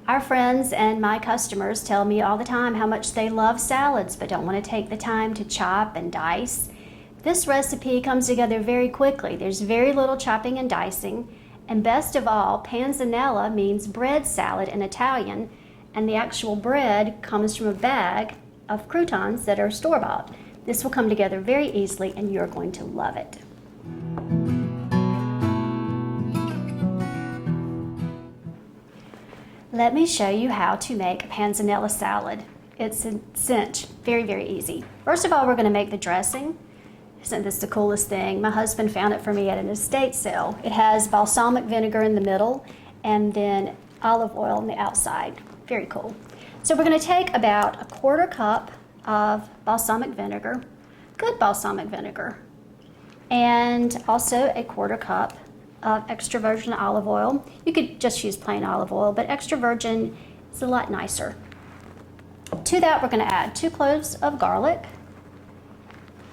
Our friends and my customers tell me all the time how much they love salads but don't want to take the time to chop and dice. This recipe comes together very quickly. There's very little chopping and dicing, and best of all, panzanella means bread salad in Italian, and the actual bread comes from a bag of croutons that are store-bought. This will come together very easily and you're going to love it. Let me show you how to make a panzanella salad. It's a cinch, very, very easy. First of all, we're going to make the dressing. Isn't this the coolest thing? My husband found it for me at an estate sale. It has balsamic vinegar in the middle and then olive oil on the outside. Very cool. So we're going to take about a 1/4 cup of balsamic vinegar, good balsamic vinegar, and also a 1/4 cup of extra virgin olive oil. You could just use plain olive oil, but extra virgin is a lot nicer. To that, we're going to add 2 cloves of garlic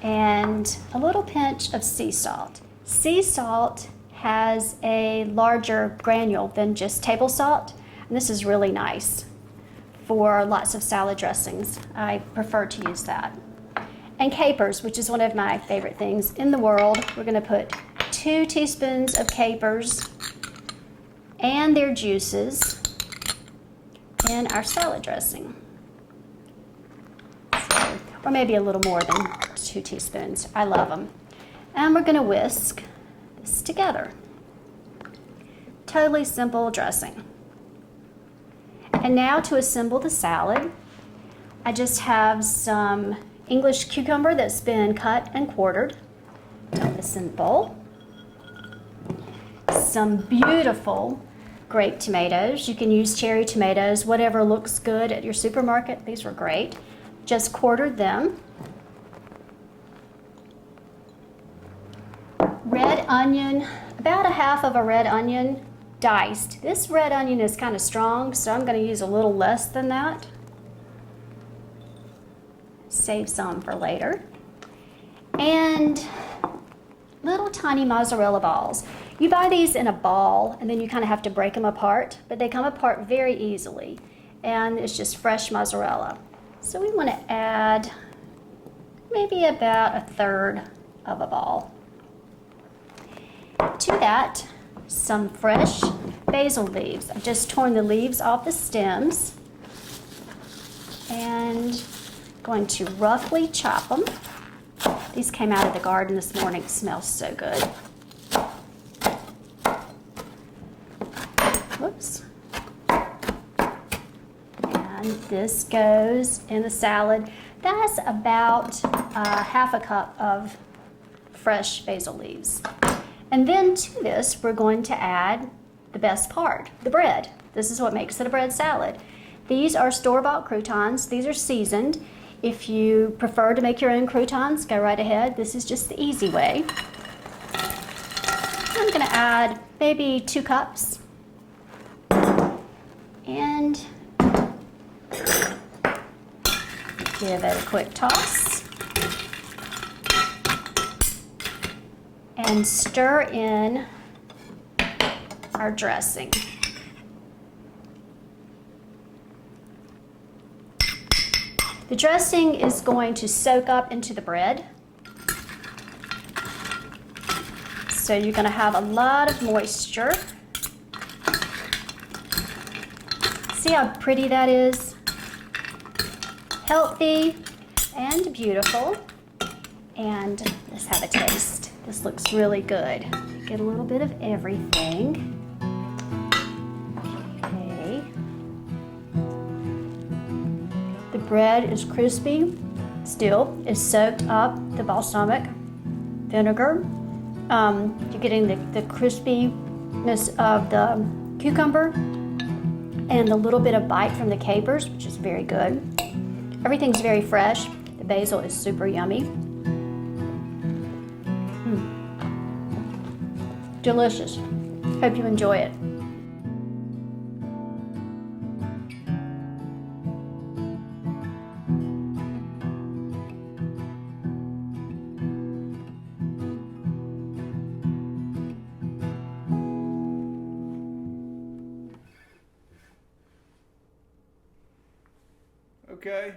and a little pinch of sea salt. Sea salt has a larger granule than just table salt, and this is really nice for lots of salad dressings. I prefer to use that. And capers, which is one of my favorite things in the world. We're going to put 2 teaspoons of capers and their juices in our salad dressing. So, or maybe a little more than 2 teaspoons. I love them. And we're going to whisk this together. Totally simple dressing. And now to assemble the salad, I just have some English cucumber that's been cut and quartered. Dump this in the bowl. Some beautiful grape tomatoes. You can use cherry tomatoes, whatever looks good at your supermarket. These were great. Just quartered them. Red onion, about 1/2 of a red onion diced. This red onion is kind of strong, so I'm going to use a little less than that. Save some for later. And little tiny mozzarella balls. You buy these in a ball and then you kind of have to break them apart, but they come apart very easily. And it's just fresh mozzarella. So we want to add maybe about 1/3 of a ball. To that, some fresh basil leaves. I've just torn the leaves off the stems and going to roughly chop them. These came out of the garden this morning. It smells so good. Whoops. And this goes in the salad. That's about 1/2 a cup of fresh basil leaves. And then to this, we're going to add the best part, the bread. This is what makes it a bread salad. These are store-bought croutons. These are seasoned. If you prefer to make your own croutons, go right ahead. This is just the easy way. I'm going to add maybe 2 cups. And give it a quick toss. And stir in our dressing. The dressing is going to soak up into the bread. So you're going to have a lot of moisture. See how pretty that is? Healthy and beautiful. And let's have a taste. This looks really good. Get a little bit of everything. Okay. The bread is crispy still. It's soaked up the balsamic vinegar. You're getting the crispiness of the cucumber and a little bit of bite from the capers, which is very good. Everything's very fresh. The basil is super yummy. Delicious. Hope you enjoy it. Okay.